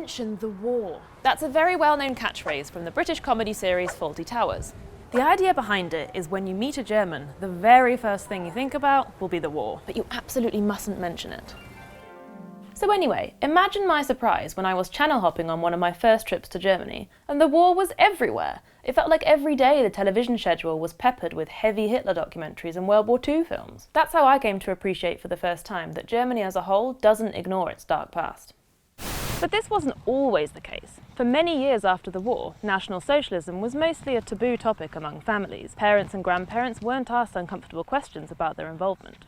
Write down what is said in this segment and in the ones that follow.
mention the war. That's a very well-known catchphrase from the British comedy series Fawlty Towers. The idea behind it is when you meet a German, the very first thing you think about will be the war, but you absolutely mustn't mention it. So anyway, imagine my surprise when I was channel hopping on one of my first trips to Germany, and the war was everywhere. It felt like every day the television schedule was peppered with heavy Hitler documentaries and World War II films. That's how I came to appreciate for the first time that Germany as a whole doesn't ignore its dark past. But this wasn't always the case. For many years after the war, National Socialism was mostly a taboo topic among families. Parents and grandparents weren't asked uncomfortable questions about their involvement.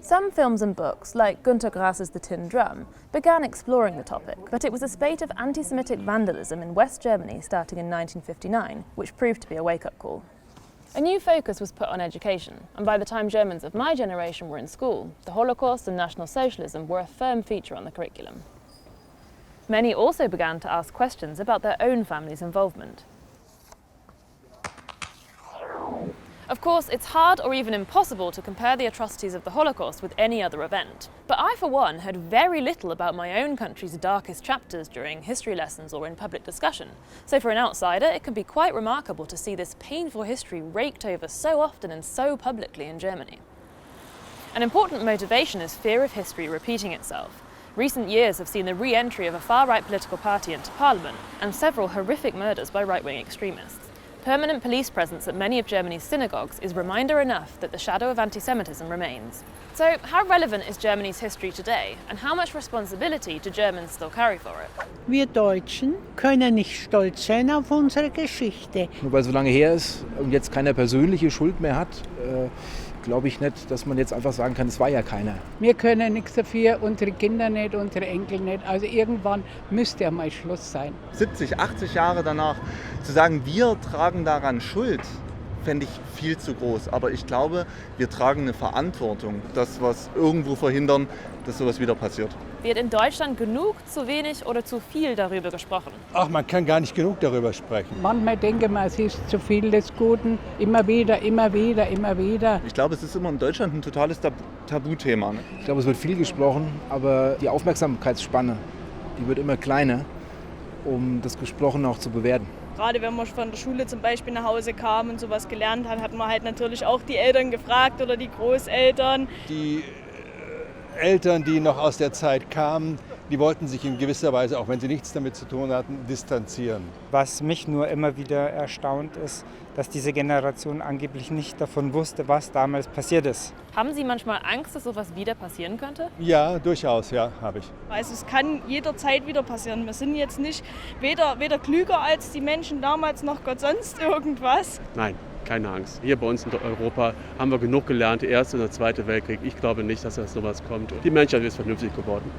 Some films and books, like Günter Grass's The Tin Drum, began exploring the topic, but it was a spate of anti-Semitic vandalism in West Germany starting in 1959, which proved to be a wake-up call. A new focus was put on education, and by the time Germans of my generation were in school, the Holocaust and National Socialism were a firm feature on the curriculum. Many also began to ask questions about their own family's involvement. Of course, it's hard or even impossible to compare the atrocities of the Holocaust with any other event. But I, for one, heard very little about my own country's darkest chapters during history lessons or in public discussion. So for an outsider, it can be quite remarkable to see this painful history raked over so often and so publicly in Germany. An important motivation is fear of history repeating itself. Recent years have seen the re-entry of a far-right political party into parliament and several horrific murders by right-wing extremists. Permanent police presence at many of Germany's synagogues is reminder enough that the shadow of anti-Semitism remains. So, how relevant is Germany's history today, and how much responsibility do Germans still carry for it? Wir Deutschen können nicht stolz sein auf unsere Geschichte. Nur weil es so lange her ist und jetzt keiner persönliche Schuld mehr hat, glaube ich nicht, dass man jetzt einfach sagen kann, es war ja keiner. Wir können nichts dafür, unsere Kinder nicht, unsere Enkel nicht. Also irgendwann müsste ja mal Schluss sein. 70, 80 Jahre danach zu sagen, wir tragen daran Schuld, fände ich viel zu groß. Aber ich glaube, wir tragen eine Verantwortung, das was irgendwo verhindern, dass sowas wieder passiert. Wird in Deutschland genug, zu wenig oder zu viel darüber gesprochen? Ach, man kann gar nicht genug darüber sprechen. Manchmal denke man, es ist zu viel des Guten. Immer wieder, immer wieder, immer wieder. Ich glaube, es ist immer in Deutschland ein totales Tabuthema. Ne? Ich glaube, es wird viel gesprochen, aber die Aufmerksamkeitsspanne, die wird immer kleiner, um das Gesprochene auch zu bewerten. Gerade wenn man von der Schule zum Beispiel nach Hause kam und sowas gelernt hat, hat man halt natürlich auch die Eltern gefragt oder die Großeltern. Die Eltern, die noch aus der Zeit kamen, die wollten sich in gewisser Weise, auch wenn sie nichts damit zu tun hatten, distanzieren. Was mich nur immer wieder erstaunt ist, dass diese Generation angeblich nicht davon wusste, was damals passiert ist. Haben Sie manchmal Angst, dass sowas wieder passieren könnte? Ja, durchaus, ja, habe ich. Also es kann jederzeit wieder passieren. Wir sind jetzt nicht weder klüger als die Menschen damals noch Gott sonst irgendwas. Nein. Keine Angst. Hier bei uns in Europa haben wir genug gelernt, der Erste und der Zweite Weltkrieg. Ich glaube nicht, dass das sowas kommt. Die Menschheit ist vernünftig geworden.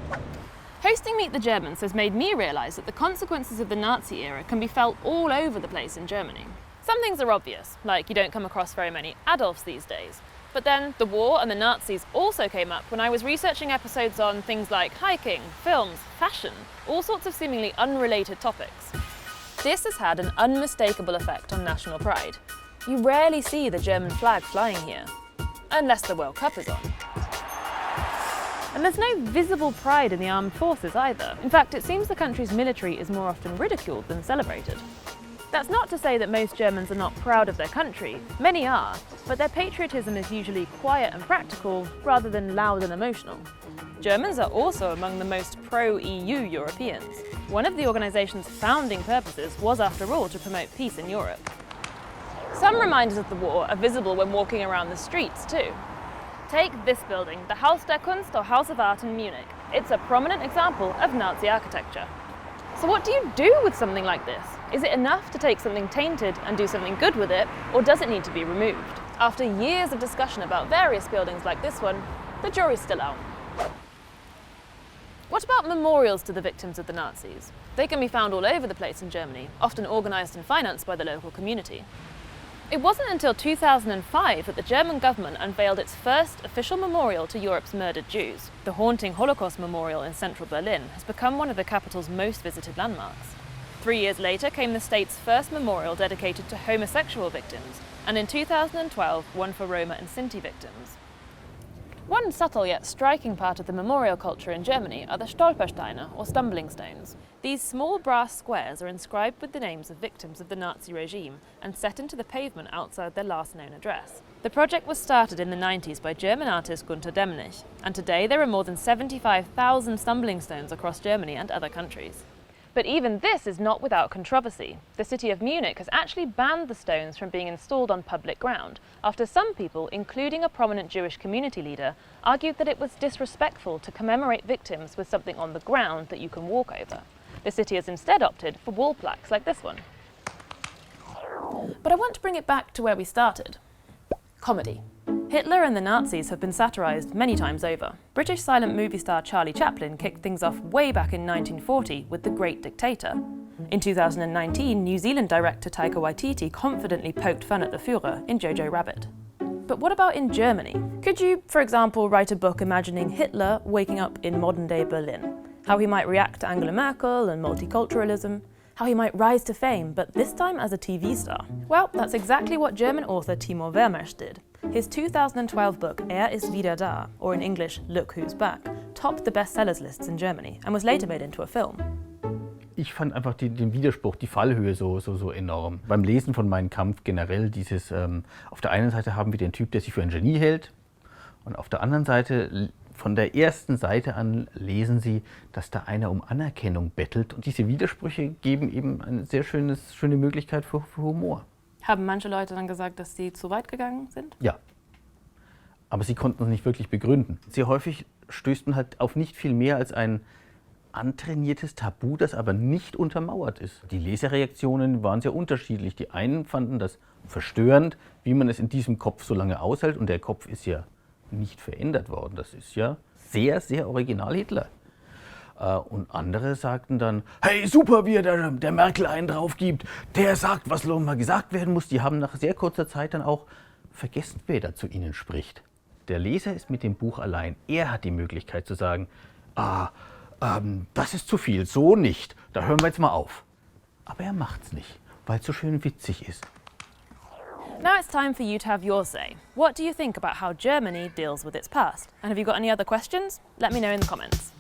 Hosting Meet the Germans has made me realise that the consequences of the Nazi era can be felt all over the place in Germany. Some things are obvious, like you don't come across very many Adolfs these days. But then the war and the Nazis also came up when I was researching episodes on things like hiking, films, fashion, all sorts of seemingly unrelated topics. This has had an unmistakable effect on national pride. You rarely see the German flag flying here, unless the World Cup is on. And there's no visible pride in the armed forces either. In fact, it seems the country's military is more often ridiculed than celebrated. That's not to say that most Germans are not proud of their country. Many are, but their patriotism is usually quiet and practical rather than loud and emotional. Germans are also among the most pro-EU Europeans. One of the organisation's founding purposes was, after all, to promote peace in Europe. Some reminders of the war are visible when walking around the streets too. Take this building, the Haus der Kunst or House of Art in Munich. It's a prominent example of Nazi architecture. So what do you do with something like this? Is it enough to take something tainted and do something good with it, or does it need to be removed? After years of discussion about various buildings like this one, the jury's still out. What about memorials to the victims of the Nazis? They can be found all over the place in Germany, often organised and financed by the local community. It wasn't until 2005 that the German government unveiled its first official memorial to Europe's murdered Jews. The haunting Holocaust Memorial in central Berlin has become one of the capital's most visited landmarks. 3 years later came the state's first memorial dedicated to homosexual victims, and in 2012 one for Roma and Sinti victims. One subtle yet striking part of the memorial culture in Germany are the Stolpersteine, or stumbling stones. These small brass squares are inscribed with the names of victims of the Nazi regime and set into the pavement outside their last known address. The project was started in the 90s by German artist Gunter Demnig, and today there are more than 75,000 stumbling stones across Germany and other countries. But even this is not without controversy. The city of Munich has actually banned the stones from being installed on public ground after some people, including a prominent Jewish community leader, argued that it was disrespectful to commemorate victims with something on the ground that you can walk over. The city has instead opted for wall plaques like this one. But I want to bring it back to where we started. Comedy. Hitler and the Nazis have been satirised many times over. British silent movie star Charlie Chaplin kicked things off way back in 1940 with The Great Dictator. In 2019, New Zealand director Taika Waititi confidently poked fun at the Führer in Jojo Rabbit. But what about in Germany? Could you, for example, write a book imagining Hitler waking up in modern-day Berlin? How he might react to Angela Merkel and multiculturalism? How he might rise to fame, but this time as a TV star? Well, that's exactly what German author Timur Vermes did. His 2012 book ist wieder da, or in English, Look Who's Back, topped the bestsellers lists in Germany and was later made into a film. Ich fand einfach den Widerspruch, die Fallhöhe so enorm. Beim Lesen von Mein Kampf generell dieses, auf der einen Seite haben wir den Typ, der sich für ein Genie hält, und auf der anderen Seite, von der ersten Seite an, lesen Sie, dass da einer um Anerkennung bettelt. Und diese Widersprüche geben eben eine sehr schöne Möglichkeit für Humor. Haben manche Leute dann gesagt, dass sie zu weit gegangen sind? Ja, aber sie konnten es nicht wirklich begründen. Sehr häufig stößt man halt auf nicht viel mehr als ein antrainiertes Tabu, das aber nicht untermauert ist. Die Lesereaktionen waren sehr unterschiedlich. Die einen fanden das verstörend, wie man es in diesem Kopf so lange aushält. Und der Kopf ist ja nicht verändert worden. Das ist ja sehr, sehr original Hitler. Und andere sagten dann, hey, super, wie er der Merkel einen drauf gibt. Der sagt, was mal gesagt werden muss. Die haben nach sehr kurzer Zeit dann auch vergessen, wer da zu ihnen spricht. Der Leser ist mit dem Buch allein. Er hat die Möglichkeit zu sagen, das ist zu viel, so nicht. Da hören wir jetzt mal auf. Aber er macht's nicht, weil es so schön witzig ist. Now it's time for you to have your say. What do you think about how Germany deals with its past? And have you got any other questions? Let me know in the comments.